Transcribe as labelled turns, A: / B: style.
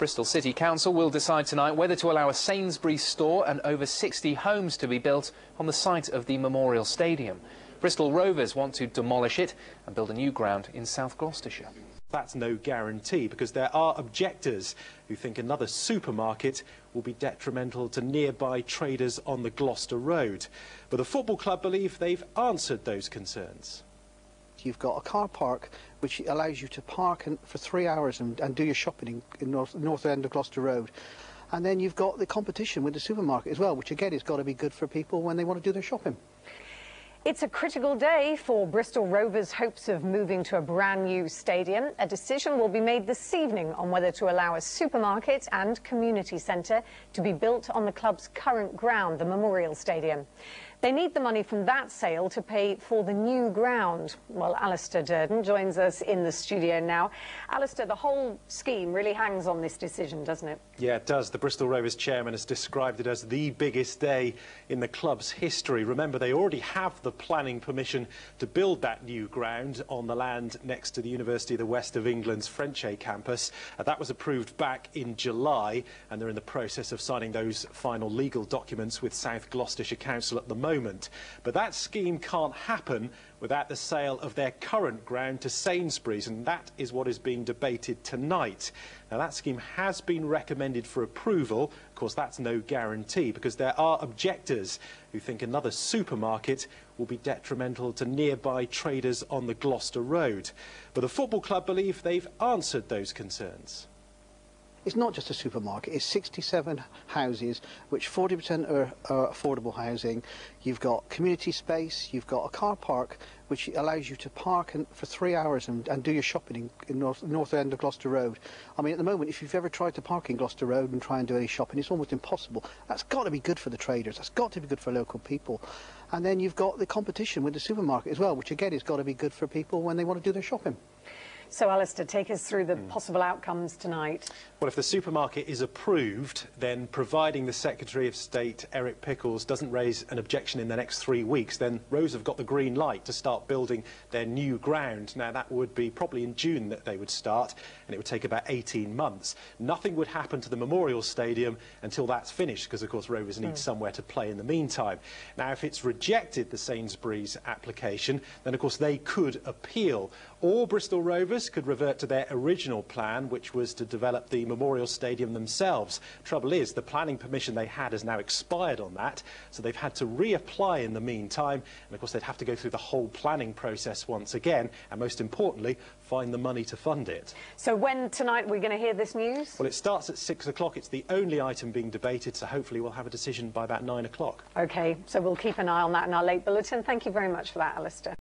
A: Bristol City Council will decide tonight whether to allow a Sainsburys store and over 60 homes to be built on the site of the Memorial Stadium. Bristol Rovers want to demolish it and build a new ground in South Gloucestershire.
B: That's no guarantee, because there are objectors who think another supermarket will be detrimental to nearby traders on the Gloucester Road. But the football club believe they've answered those concerns.
C: You've got a car park which allows you to park for 3 hours and do your shopping in north end of Gloucester Road. And then you've got the competition with the supermarket as well, which again has got to be good for people when they want to do their shopping.
D: It's a critical day for Bristol Rovers' hopes of moving to a brand new stadium. A decision will be made this evening on whether to allow a supermarket and community centre to be built on the club's current ground, the Memorial Stadium. They need the money from that sale to pay for the new ground. Well, Alistair Durden joins us in the studio now. Alistair, the whole scheme really hangs on this decision, doesn't it?
B: Yeah, it does. The Bristol Rovers chairman has described it as the biggest day in the club's history. Remember, they already have the planning permission to build that new ground on the land next to the University of the West of England's Frenchay campus. That was approved back in July, and they're in the process of signing those final legal documents with South Gloucestershire Council at the moment. But that scheme can't happen without the sale of their current ground to Sainsburys, and that is what is being debated tonight. Now, that scheme has been recommended for approval. Of course, that's no guarantee, because there are objectors who think another supermarket will be detrimental to nearby traders on the Gloucester Road. But the football club believe they've answered those concerns.
C: It's not just a supermarket, it's 67 houses, which 40% are affordable housing. You've got community space, you've got a car park, which allows you to park for 3 hours and do your shopping in north end of Gloucester Road. I mean, at the moment, if you've ever tried to park in Gloucester Road and try and do any shopping, it's almost impossible. That's got to be good for the traders, that's got to be good for local people. And then you've got the competition with the supermarket as well, which again has got to be good for people when they want to do their shopping.
D: So, Alistair, take us through the possible outcomes tonight.
B: Well, if the supermarket is approved, then providing the Secretary of State, Eric Pickles, doesn't raise an objection in the next 3 weeks, then Rose have got the green light to start building their new ground. Now, that would be probably in June that they would start, and it would take about 18 months. Nothing would happen to the Memorial Stadium until that's finished, because, of course, Rovers need somewhere to play in the meantime. Now, if it's rejected, the Sainsburys application, then, of course, they could appeal. Or Bristol Rovers could revert to their original plan, which was to develop the Memorial Stadium themselves. Trouble is, the planning permission they had has now expired on that, so they've had to reapply in the meantime, and of course they'd have to go through the whole planning process once again, and most importantly, find the money to fund it.
D: So when tonight we're going to hear this news?
B: Well, it starts at 6 o'clock. It's the only item being debated, so hopefully we'll have a decision by about 9 o'clock.
D: OK, so we'll keep an eye on that in our late bulletin. Thank you very much for that, Alistair.